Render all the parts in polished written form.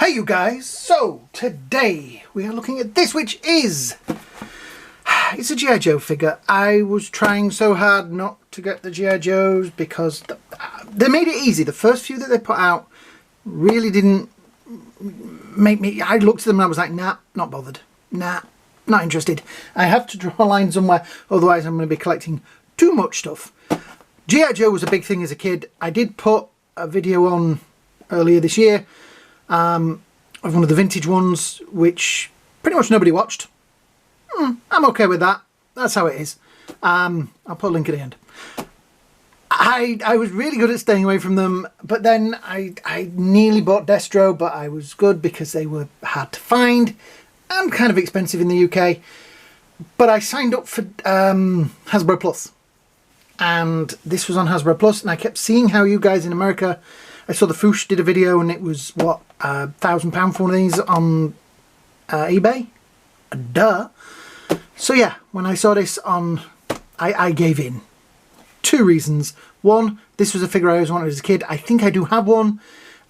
you guys, so today we are looking at this, which is, it's a G.I Joe figure. I was trying so hard not to get the G.I Joes because they made it easy. The first few that they put out really didn't make me, I looked at them and I was like, nah, not bothered. Nah, not interested. I have to draw a line somewhere, otherwise I'm going to be collecting too much stuff. G.I Joe was a big thing as a kid. I did put a video on earlier this year of one of the vintage ones, which pretty much nobody watched. I'm okay with that. That's how it is. I'll put a link at the end. I was really good at staying away from them, but then I nearly bought Destro, but I was good because they were hard to find and kind of expensive in the UK. But I signed up for Hasbro Plus, and this was on Hasbro Plus, and I kept seeing how you guys in America, I saw the Foosh did a video and it was, what, £1,000 for one of these on eBay? Duh. So yeah, when I saw this on, I gave in. Two reasons. One, this was a figure I always wanted as a kid. I think I do have one.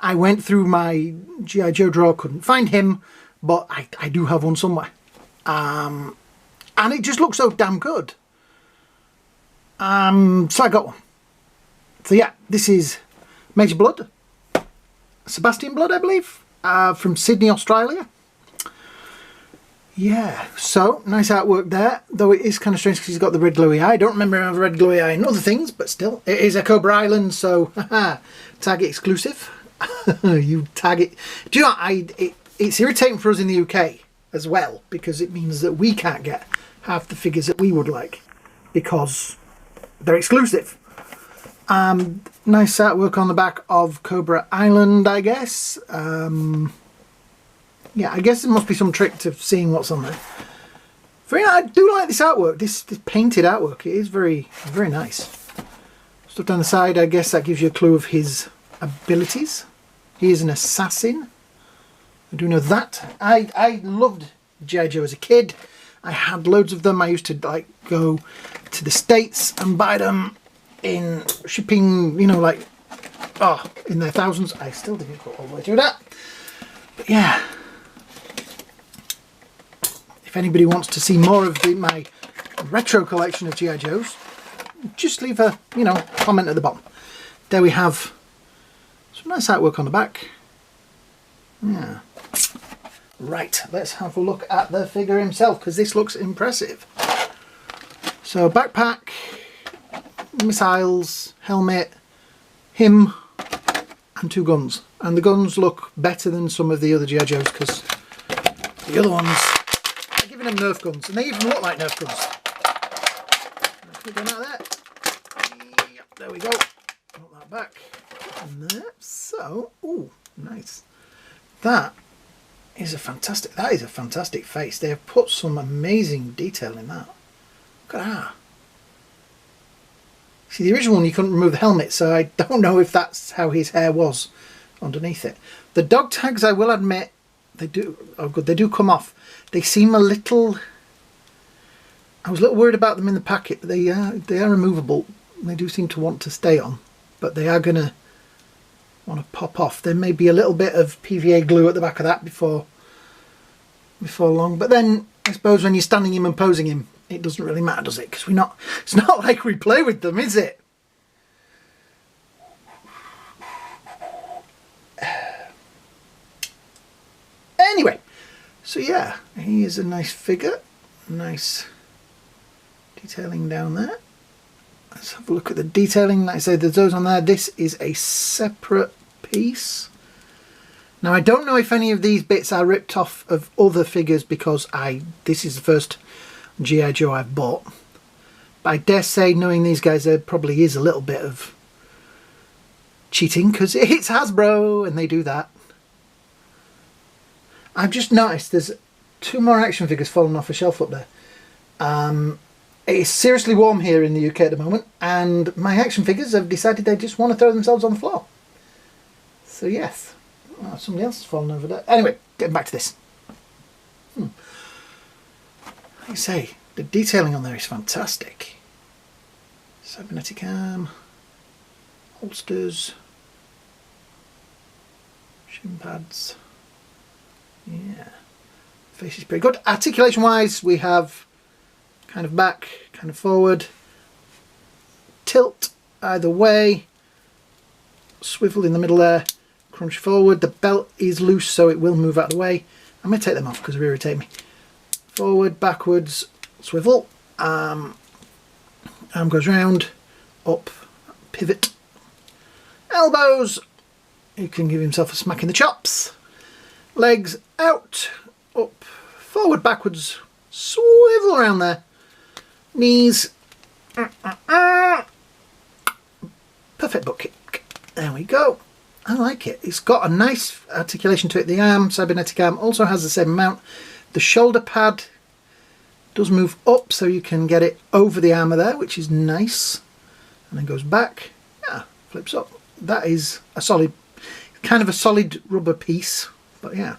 I went through my G.I Joe drawer, couldn't find him, but I do have one somewhere. And it just looks so damn good. So I got one. So yeah, this is Major Bludd, Sebastian Bludd, I believe, from Sydney, Australia. Yeah, so nice artwork there, though it is kind of strange because he's got the red glowy eye. I don't remember having a red glowy eye in other things, but still, it is a Cobra Island, so tag it exclusive. You tag it. Do you know, it's irritating for us in the UK as well, because it means that we can't get half the figures that we would like because they're exclusive. Nice artwork on the back of Cobra Island, I guess. Yeah, I guess there must be some trick to seeing what's on there. I do like this artwork, this painted artwork. It is very, very nice. Stuff down the side, I guess that gives you a clue of his abilities. He is an assassin. I do know that. I loved G.I Joe as a kid. I had loads of them. I used to like go to the States and buy them in shipping, you know, like, in their thousands. I still didn't go all the way through that. But yeah. If anybody wants to see more of my retro collection of G.I Joes, just leave a, comment at the bottom. There we have some nice artwork on the back. Yeah. Right, let's have a look at the figure himself, because this looks impressive. So backpack, missiles, helmet, him, and two guns. And the guns look better than some of the other G.I Joes, because the other ones are giving them Nerf guns, and they even look like Nerf guns. Out there. Yep, there we go. Put that back. And there. So, ooh, nice. That is a fantastic face. They have put some amazing detail in that. Look at that. See, the original one you couldn't remove the helmet, so I don't know if that's how his hair was underneath it. The dog tags, I will admit, they do come off. They seem a little, I was a little worried about them in the packet, but they are removable. They do seem to want to stay on, but they are gonna want to pop off. There may be a little bit of PVA glue at the back of that before long, but then I suppose when you're standing him and posing him, it doesn't really matter, does it? Because it's not like we play with them, is it? Anyway, so yeah, he is a nice figure. Nice detailing down there. Let's have a look at the detailing. Like I say, there's those on there. This is a separate piece. Now, I don't know if any of these bits are ripped off of other figures, because this is the first G.I Joe I've bought. But I dare say, knowing these guys, there probably is a little bit of cheating, because it's Hasbro and they do that. I've just noticed there's two more action figures falling off a shelf up there. It's seriously warm here in the UK at the moment, and my action figures have decided they just want to throw themselves on the floor. So yes, somebody else has fallen over there. Anyway, getting back to this. Like I say, the detailing on there is fantastic. Cybernetic arm, holsters, shin pads. Yeah, face is pretty good. Articulation wise, we have kind of back, kind of forward, tilt either way, swivel in the middle there, crunch forward. The belt is loose, so it will move out of the way. I'm going to take them off because they irritate me. Forward, backwards, swivel. Arm goes round, up, pivot. Elbows. He can give himself a smack in the chops. Legs out, up, forward, backwards, swivel around there. Knees. Perfect butt kick. There we go. I like it. It's got a nice articulation to it. The arm, cybernetic arm, also has the same amount. The shoulder pad does move up, so you can get it over the armour there, which is nice. And then goes back. Yeah, flips up. That is a solid, kind of a solid rubber piece. But yeah.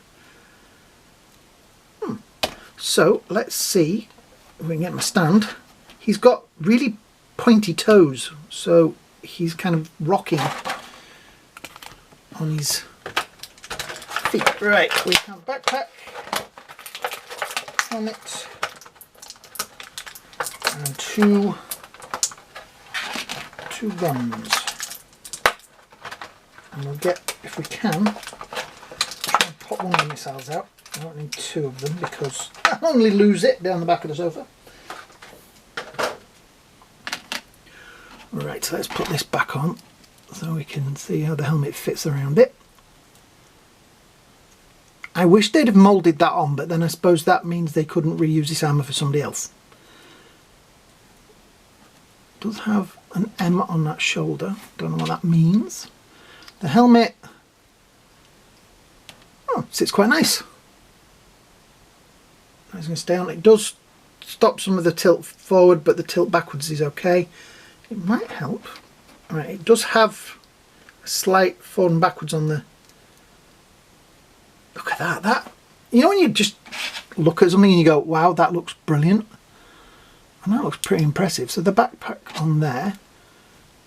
So let's see if we can get my stand. He's got really pointy toes, so he's kind of rocking on his feet. Right, we have backpack, helmet, and two guns. And we'll get, if we can, try and pop one of the missiles out. I don't need two of them because I'll only lose it down the back of the sofa. Right, so let's put this back on so we can see how the helmet fits around it. I wish they'd have moulded that on, but then I suppose that means they couldn't reuse this armour for somebody else. It does have an M on that shoulder, don't know what that means. The helmet, oh, sits quite nice. It's going to stay on. It does stop some of the tilt forward, but the tilt backwards is okay. It might help. Right, it does have a slight forward and backwards on the... Look at that. That, you know when you just look at something and you go, wow, that looks brilliant. And that looks pretty impressive. So the backpack on there.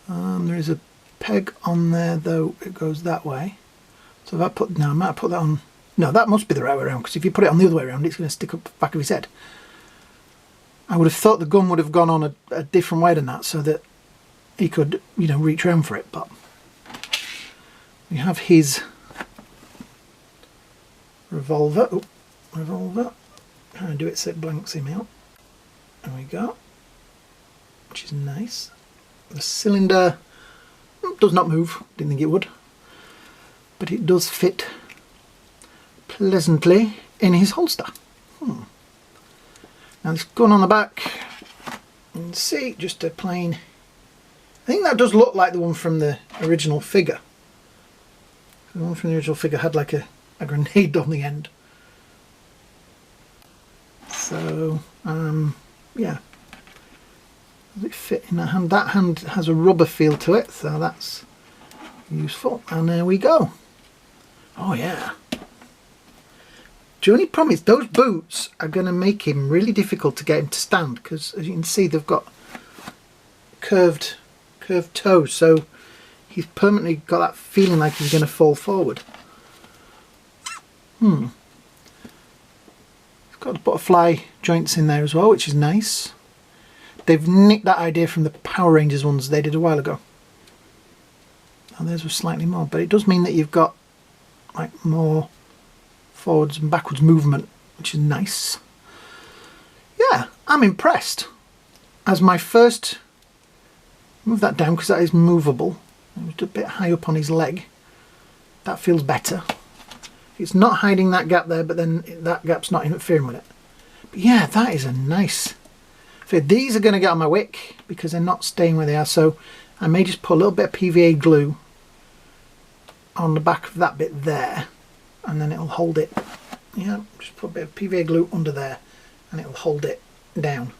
There is a peg on there, though it goes that way. So if I put... No, I might put that on... No, that must be the right way around, because if you put it on the other way around, it's going to stick up the back of his head. I would have thought the gun would have gone on a different way than that, so that he could, you know, reach around for it. But we have his revolver. Oh, revolver. Trying to do it so it blanks him out. There we go. Which is nice. The cylinder does not move. Didn't think it would. But it does fit pleasantly in his holster. Now this gun on the back, you can see just a plain... I think that does look like the one from the original figure. The one from the original figure had like a grenade on the end. So, yeah. Does it fit in that hand? That hand has a rubber feel to it, so that's useful. And there we go. Oh yeah. The only problem is those boots are going to make him really difficult to get him to stand, because as you can see they've got curved toes, so he's permanently got that feeling like he's going to fall forward. He's got the butterfly joints in there as well, which is nice. They've nicked that idea from the Power Rangers ones they did a while ago. Now theirs was slightly more, but it does mean that you've got like more forwards and backwards movement, which is nice. Yeah, I'm impressed. As my first... Move that down because that is movable. It was a bit high up on his leg. That feels better. It's not hiding that gap there, but then that gap's not interfering with it. But yeah, that is a nice... So these are going to get on my wick because they're not staying where they are, so I may just put a little bit of PVA glue on the back of that bit there, and then it'll hold it. Yeah, just put a bit of PVA glue under there and it'll hold it down.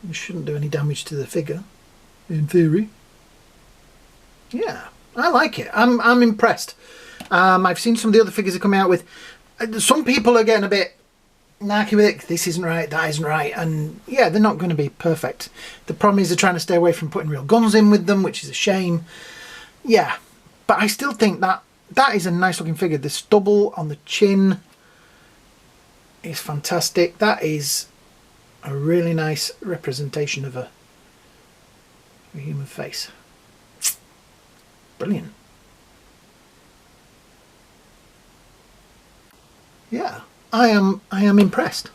It shouldn't do any damage to the figure, in theory. Yeah, I like it. I'm impressed. I've seen some of the other figures are coming out with. Some people are getting a bit narky with it. This isn't right, that isn't right, and yeah, they're not going to be perfect. The problem is they're trying to stay away from putting real guns in with them, which is a shame. Yeah, but I still think that that is a nice looking figure. The stubble on the chin is fantastic. That is a really nice representation of a human face. Brilliant. Yeah, I am impressed.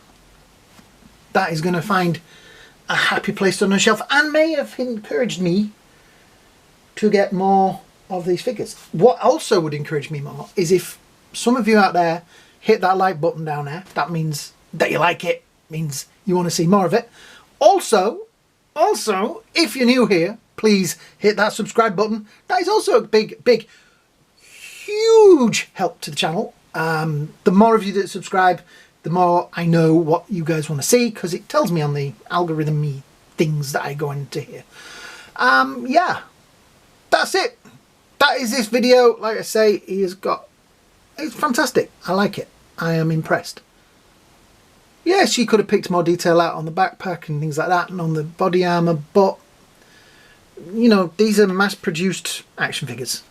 That is going to find a happy place on a shelf and may have encouraged me to get more of these figures. What also would encourage me more is if some of you out there hit that like button down there. That means that you like it, means you want to see more of it. Also, if you're new here, please hit that subscribe button. That is also a big, huge help to the channel. The more of you that subscribe, the more I know what you guys want to see, because it tells me on the algorithm-y things that I go into here. Yeah, that's it. That is this video. Like I say, it's fantastic. I like it. I am impressed. Yes, you could have picked more detail out on the backpack and things like that and on the body armour, but you know, these are mass-produced action figures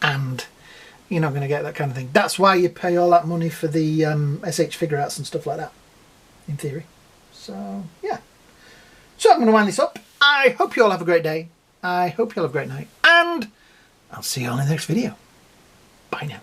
and you're not going to get that kind of thing. That's why you pay all that money for the SH figure arts and stuff like that, in theory. So, yeah. So I'm going to wind this up. I hope you all have a great day. I hope you all have a great night. And I'll see you all in the next video. Bye now.